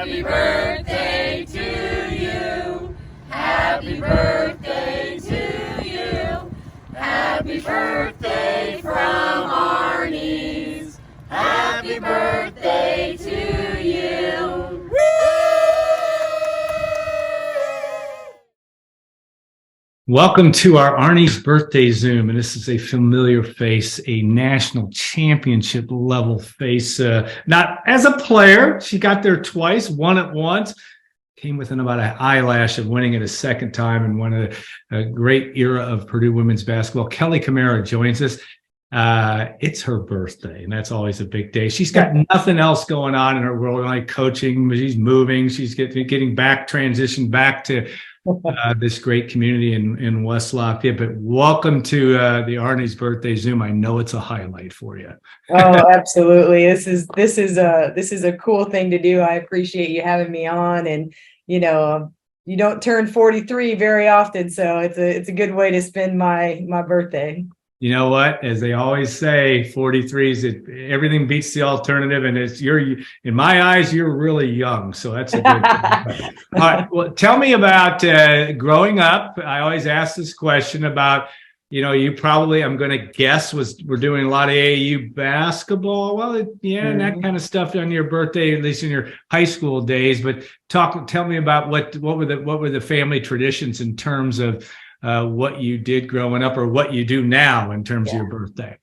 Happy birthday to you. Happy birthday to you. Happy birthday from Arni's. Happy birthday to you. Welcome to our Arni's birthday Zoom, and this is a familiar face, a national championship level face. Not as a player, she got there twice, won it once, came within about an eyelash of winning it a second time, and won a great era of Purdue women's basketball. Kelly Komara joins us. It's her birthday, and that's always a big day. She's got nothing else going on in her world, like coaching. She's moving. She's getting back, transitioned back to this great community in West Lafayette. But welcome to the Arni's birthday Zoom. I know it's a highlight for you. Oh, absolutely. This is a cool thing to do. I appreciate you having me on, and you don't turn 43 very often, so it's a good way to spend my birthday. You know what? As they always say, 43s, everything beats the alternative, and in my eyes, you're really young. So that's a good thing. All right. Well, tell me about growing up. I always ask this question about, you probably, I'm going to guess, we're doing a lot of AAU basketball. Well, and that kind of stuff on your birthday, at least in your high school days. But tell me about what were the family traditions in terms of what you did growing up, or what you do now in terms of your birthday.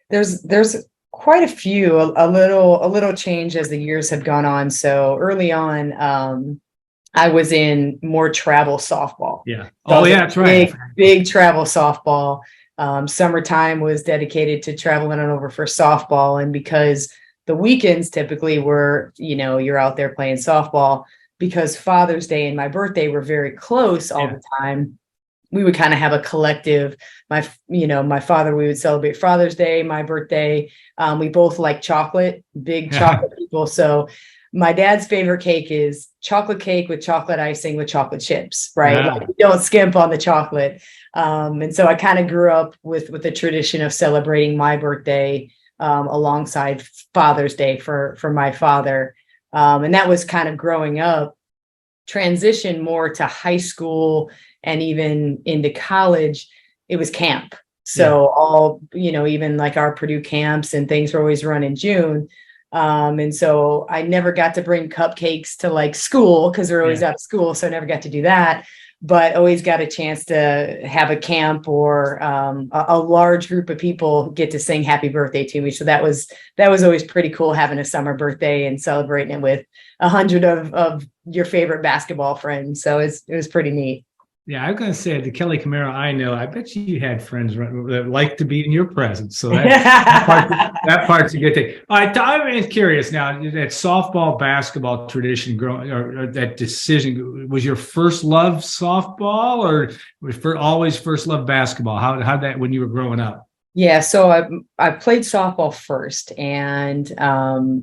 There's quite a few, a little change as the years have gone on. So early on, I was in more travel softball. Yeah. Oh, yeah, that's right. Big travel softball. Summertime was dedicated to traveling on over for softball. And because the weekends typically were, you're out there playing softball, because Father's Day and my birthday were very close all the time. We would kind of have a collective, my father, we would celebrate Father's Day, my birthday. We both like chocolate, big chocolate people. So my dad's favorite cake is chocolate cake with chocolate icing with chocolate chips, right? Yeah. Like, we don't skimp on the chocolate. And so I kind of grew up with the tradition of celebrating my birthday alongside Father's Day for my father. And that was kind of growing up. Transition more to high school and even into college, it was camp. So all, even like our Purdue camps and things were always run in June. And so I never got to bring cupcakes to like school, because they're always out of school. So I never got to do that, but always got a chance to have a camp or a large group of people get to sing happy birthday to me. So that was always pretty cool, having a summer birthday and celebrating it with 100 of your favorite basketball friends. So it was pretty neat. Yeah, I was going to say, the Kelly Komara I know, I bet you had friends that like to be in your presence. So that part's a good thing. All right, I'm curious now, that softball, basketball tradition, or that decision, was your first love softball, or was always first love basketball? How'd that, when you were growing up? Yeah, so I played softball first, and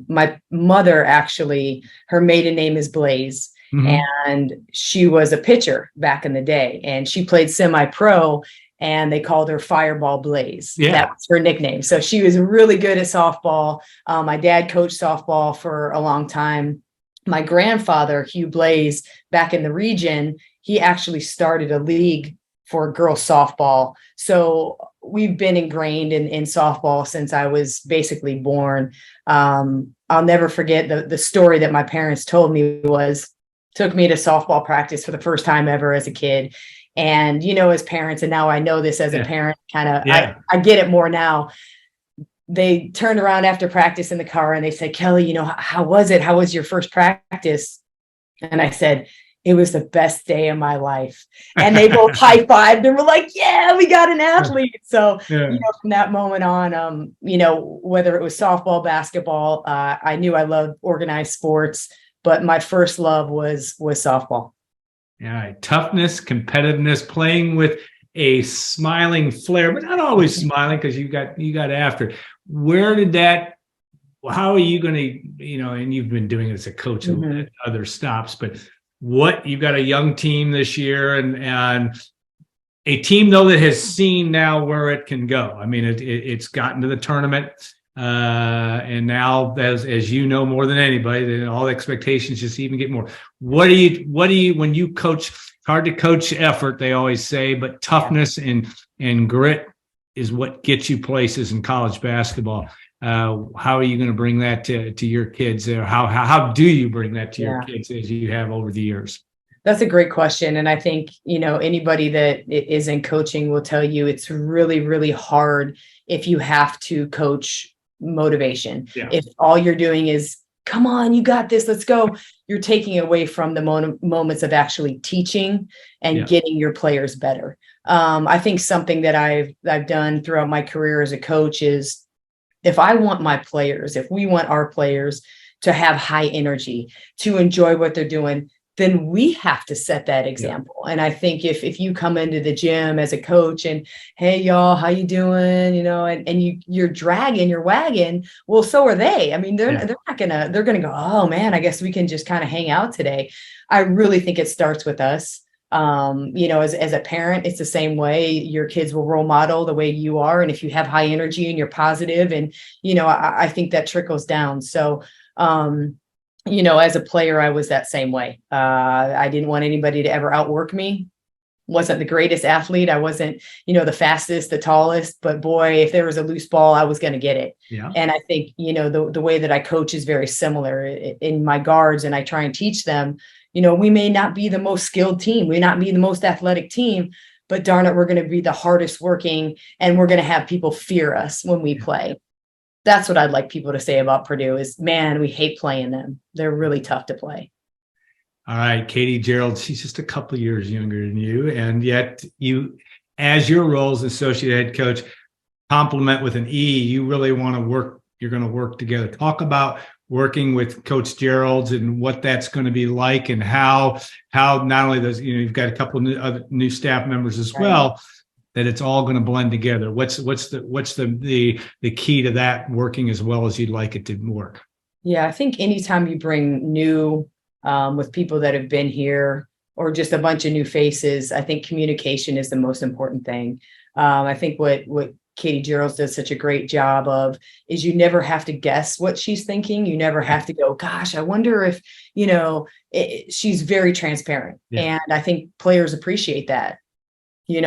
my mother, actually, her maiden name is Blaze. Mm-hmm. And she was a pitcher back in the day, and she played semi-pro, and they called her Fireball Blaze. Yeah. That was her nickname. So she was really good at softball. My dad coached softball for a long time. My grandfather, Hugh Blaze, back in the region, he actually started a league for girls softball. So we've been ingrained in softball since I was basically born. I'll never forget the story that my parents told me took me to softball practice for the first time ever as a kid. And, as parents, and now I know this as a parent, I get it more now. They turned around after practice in the car and they said, Kelly, how was it? How was your first practice? And I said, it was the best day of my life. And they both high-fived and were like, yeah, we got an athlete. So, from that moment on, whether it was softball, basketball, I knew I loved organized sports, but my first love was softball. All right. Toughness, competitiveness, playing with a smiling flair, but not always smiling, because you got after it. How are you going to, and you've been doing it as a coach at other stops, but you've got a young team this year, and a team, though, that has seen now where it can go. I mean, it's gotten to the tournament. And now, as you know more than anybody, then all the expectations just even get more. What do you when you coach? Hard to coach effort, they always say, but toughness and grit is what gets you places in college basketball. How are you going to bring that to your kids? Or how do you bring that to your kids as you have over the years? That's a great question. And I think, anybody that is in coaching will tell you it's really, really hard if you have to coach motivation. Yeah. If all you're doing is, come on, you got this, let's go. You're taking away from the moments of actually teaching and getting your players better. I think something that I've done throughout my career as a coach is, if we want our players to have high energy, to enjoy what they're doing, then we have to set that example. Yeah. And I think if you come into the gym as a coach and, hey, y'all, how you doing? And you're dragging your wagon. Well, so are they. I mean, they're gonna go, oh man, I guess we can just kind of hang out today. I really think it starts with us. As a parent, it's the same way. Your kids will role model the way you are. And if you have high energy and you're positive, and, I think that trickles down. So, as a player, I was that same way. I didn't want anybody to ever outwork me. Wasn't the greatest athlete. I wasn't, the fastest, the tallest, but boy, if there was a loose ball, I was going to get it. Yeah. And I think, the way that I coach is very similar in my guards. And I try and teach them, we may not be the most skilled team. We may not be the most athletic team, but darn it, we're going to be the hardest working, and we're going to have people fear us when we play. That's what I'd like people to say about Purdue is, man, we hate playing them. They're really tough to play. All right, Katie Gerald, she's just a couple of years younger than you. And yet you, as your role as associate head coach, compliment with an E, you really want to work, you're going to work together. Talk about working with Coach Gearlds and what that's going to be like, and how not only those, you've got a couple of other new staff members as well, that it's all going to blend together. What's the key to that working as well as you'd like it to work? Yeah, I think anytime you bring new with people that have been here, or just a bunch of new faces, I think communication is the most important thing. I think what Katie Gerald does such a great job of is you never have to guess what she's thinking. You never have to go, gosh, I wonder if, she's very transparent. Yeah. And I think players appreciate that.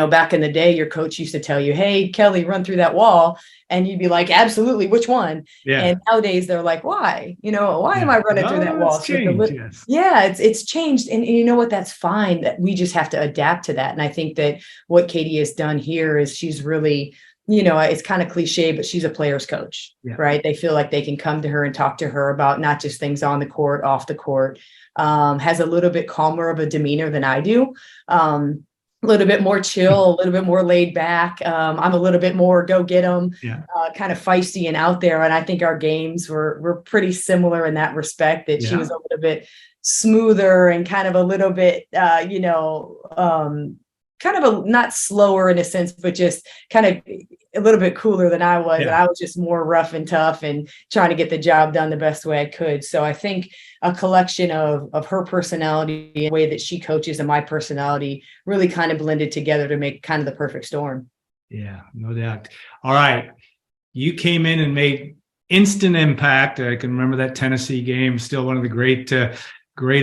Back in the day, your coach used to tell you, hey, Kelly, run through that wall. And you'd be like, absolutely, which one? Yeah. And nowadays they're like, why? Why am I running through that wall? Changed, it's changed. And you know what? That's fine. That we just have to adapt to that. And I think that what Katie has done here is she's really, it's kind of cliche, but she's a player's coach, right? They feel like they can come to her and talk to her about not just things on the court, off the court. Has a little bit calmer of a demeanor than I do. A little bit more chill, a little bit more laid back. I'm a little bit more go get them, kind of feisty and out there. And I think our games were pretty similar in that respect, that she was a little bit smoother and kind of a little bit, kind of not slower in a sense, but just kind of a little bit cooler than I was. Yeah. And I was just more rough and tough and trying to get the job done the best way I could. So I think a collection of her personality, the way that she coaches, and my personality really kind of blended together to make kind of the perfect storm. Yeah, no doubt. All right. You came in and made instant impact. I can remember that Tennessee game, still one of the great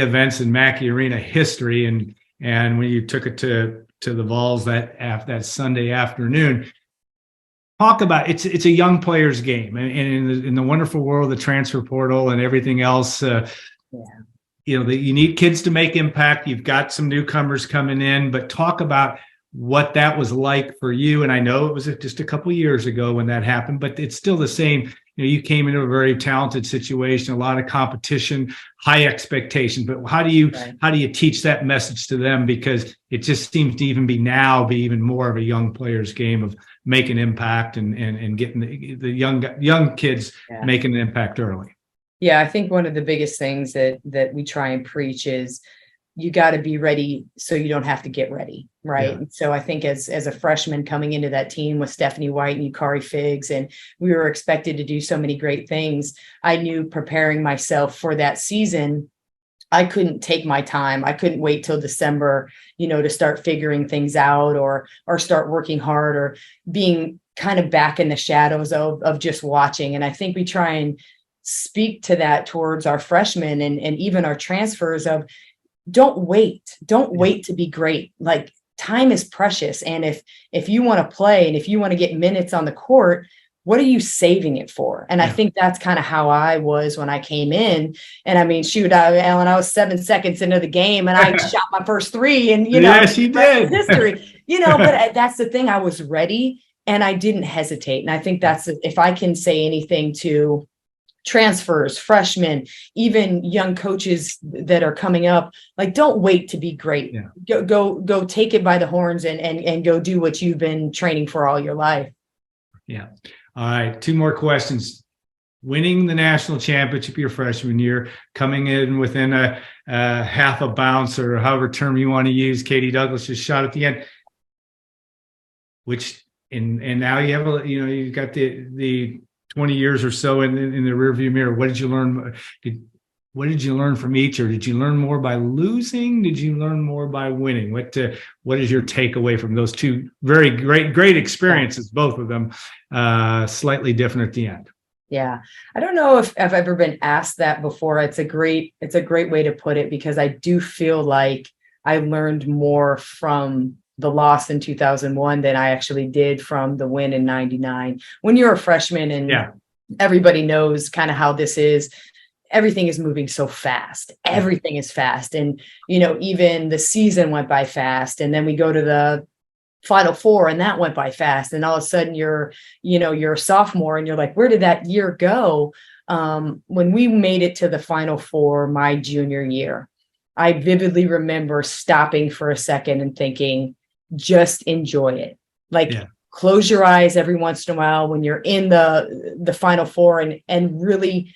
events in Mackey Arena history. And when you took it to the Vols that Sunday afternoon, talk about it's a young player's game, and in the wonderful world of the transfer portal and everything else, you need kids to make impact. You've got some newcomers coming in, but talk about what that was like for you. And I know it was just a couple of years ago when that happened, but it's still the same. You came into a very talented situation, a lot of competition, high expectations. But how do you teach that message to them? Because it just seems to even be even more of a young player's game of making impact and getting the young kids making an impact early. Yeah, I think one of the biggest things that we try and preach is you got to be ready so you don't have to get ready, right? Yeah. So I think as a freshman coming into that team with Stephanie White and Yukari Figs, and we were expected to do so many great things, I knew preparing myself for that season, I couldn't take my time. I couldn't wait till December, to start figuring things out or start working hard or being kind of back in the shadows of just watching. And I think we try and speak to that towards our freshmen and even our transfers of don't wait to be great. Like, time is precious. And if you want to play and if you want to get minutes on the court, what are you saving it for? And I think that's kind of how I was when I came in. And I mean, shoot, Alan, I was 7 seconds into the game and I shot my first three, and, she did. History, but that's the thing. I was ready and I didn't hesitate. And I think that's, if I can say anything to transfers, freshmen, even young coaches that are coming up, like, don't wait to be great. Go take it by the horns and go do what you've been training for all your life. Yeah. All right. 2 more questions. Winning the national championship your freshman year, coming in within a half a bounce, or however term you want to use, Katie Douglas's shot at the end, which, and now you have you've got the 20 years or so in the rearview mirror. What did you learn? What did you learn from each, or did you learn more by losing? Did you learn more by winning? What is your takeaway from those 2 very great experiences, both of them, slightly different at the end? Yeah. I don't know if I've ever been asked that before. It's a great way to put it, because I do feel like I learned more from the loss in 2001 than I actually did from the win in 99. When you're a freshman and everybody knows kind of how this is, everything is moving so fast. Everything is fast. And, even the season went by fast. And then we go to the Final Four and that went by fast. And all of a sudden you're a sophomore and you're like, where did that year go? When we made it to the Final Four my junior year, I vividly remember stopping for a second and thinking, just enjoy it. Like, close your eyes every once in a while when you're in the Final Four and really,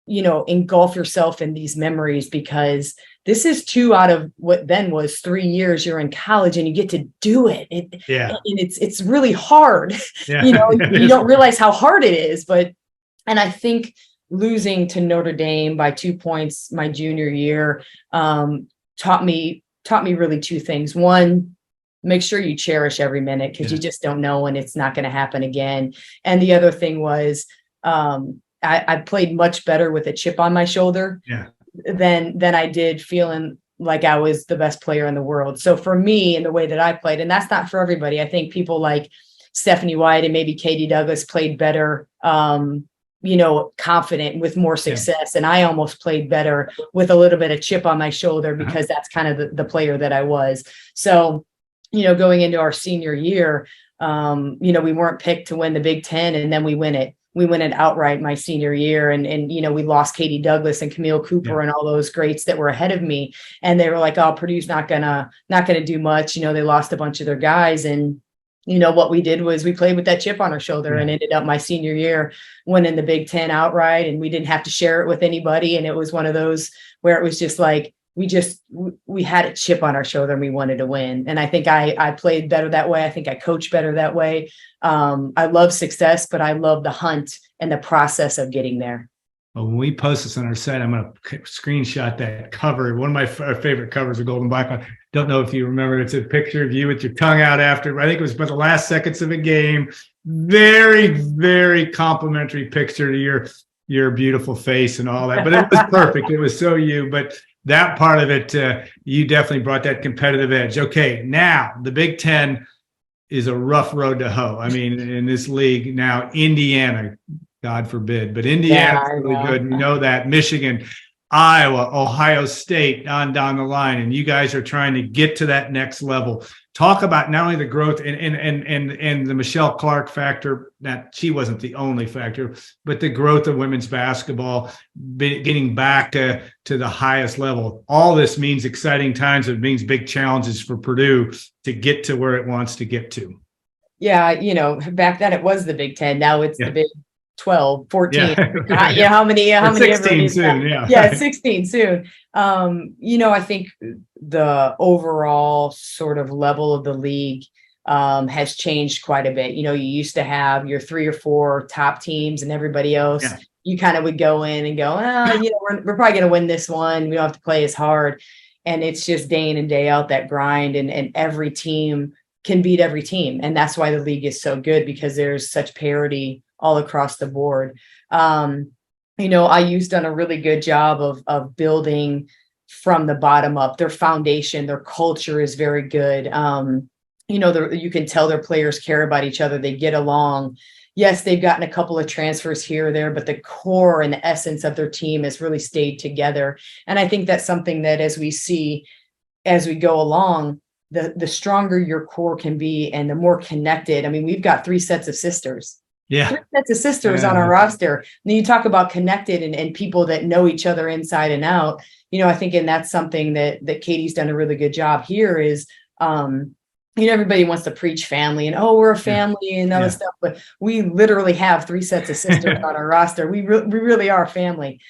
engulf yourself in these memories, because this is 2 out of what then was 3 years you're in college and you get to do it. And it's really hard. You don't realize how hard it is, and I think losing to Notre Dame by 2 points my junior year taught me really 2 things. One, make sure you cherish every minute, because you just don't know when it's not going to happen again. And the other thing was, I played much better with a chip on my shoulder than I did feeling like I was the best player in the world. So for me, in the way that I played, and that's not for everybody, I think people like Stephanie White and maybe Katie Douglas played better, confident with more success. And I almost played better with a little bit of chip on my shoulder, because that's kind of the player that I was. So, going into our senior year, we weren't picked to win the Big Ten, and then we win it. We win it outright my senior year. And we lost Katie Douglas and Camille Cooper and all those greats that were ahead of me. And they were like, oh, Purdue's not gonna do much. They lost a bunch of their guys. And, what we did was we played with that chip on our shoulder and ended up my senior year winning the Big Ten outright. And we didn't have to share it with anybody. And it was one of those where it was just like, we had a chip on our shoulder and we wanted to win. And I think I played better that way. I think I coached better that way. I love success, but I love the hunt and the process of getting there. Well, when we post this on our site, I'm going to screenshot that cover. One of my favorite covers of Golden Black. Don't know if you remember. It's a picture of you with your tongue out after, I think it was about the last seconds of a game. Very, very complimentary picture to your beautiful face and all that. But it was perfect. It was so you. But that part of it, you definitely brought that competitive edge. Okay, now the Big Ten is a rough road to hoe. I mean, in this league now, Indiana, God forbid, but Indiana's really good. We know that. Michigan, Iowa, Ohio State, on down the line, and you guys are trying to get to that next level. Talk about not only the growth and the Michelle Clark factor, that she wasn't the only factor, but the growth of women's basketball, getting back to the highest level. All this means exciting times. It means big challenges for Purdue to get to where it wants to get to. Yeah, back then it was the Big Ten. Now it's the Big 12, 14. How many 16 soon. 16 soon. I think the overall sort of level of the league has changed quite a bit. You used to have your 3 or 4 top teams and everybody else. You kind of would go in and go, we're probably going to win this one. We don't have to play as hard. And it's just day in and day out that grind, and every team can beat every team. And that's why the league is so good, because there's such parity all across the board. IU's done a really good job of building from the bottom up. Their foundation, their culture is very good. You can tell their players care about each other. They get along. Yes, they've gotten a couple of transfers here or there, but the core and the essence of their team has really stayed together. And I think that's something that as we go along, the stronger your core can be and the more connected. I mean, we've got 3 sets of sisters. Yeah. 3 sets of sisters on our roster. And then you talk about connected and people that know each other inside and out. I think, and that's something that Katie's done a really good job here is, everybody wants to preach family and, we're a family and all this stuff, but we literally have 3 sets of sisters on our roster. We really are family.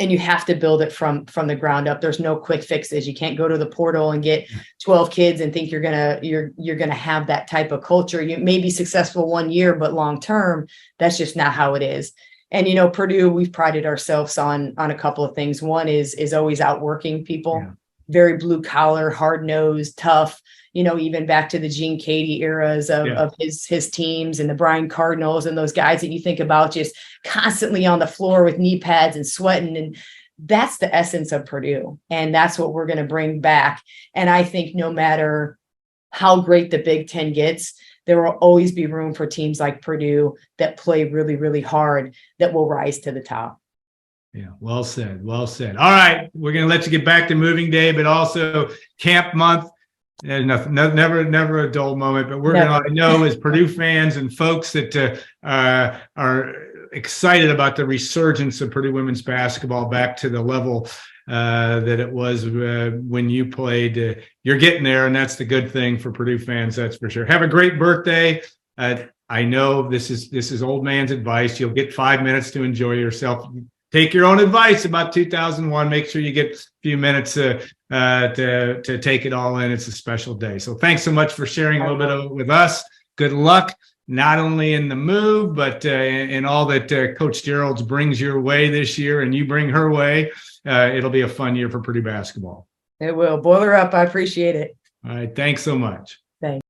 And you have to build it from the ground up. There's no quick fixes. You can't go to the portal and get 12 kids and think you're gonna have that type of culture. You may be successful one year, but long term, that's just not how it is. And Purdue, we've prided ourselves on a couple of things. One is always outworking people, very blue collar, hard nosed, tough. Even back to the Gene Katie eras of his teams and the Brian Cardinals and those guys that you think about just constantly on the floor with knee pads and sweating. And that's the essence of Purdue. And that's what we're going to bring back. And I think no matter how great the Big Ten gets, there will always be room for teams like Purdue that play really, really hard that will rise to the top. Yeah, well said. Well said. All right, we're going to let you get back to moving day, but also camp month. Never a dull moment, but we're going to know as Purdue fans and folks that are excited about the resurgence of Purdue women's basketball back to the level that it was when you played. You're getting there, and that's the good thing for Purdue fans, that's for sure. Have a great birthday. I know this is old man's advice. You'll get 5 minutes to enjoy yourself. Take your own advice about 2001. Make sure you get a few minutes to take it all in. It's a special day. So thanks so much for sharing a little bit with us. Good luck, not only in the move, but in all that Coach Gearlds brings your way this year and you bring her way. It'll be a fun year for Purdue basketball. It will. Boiler up. I appreciate it. All right. Thanks so much. Thanks.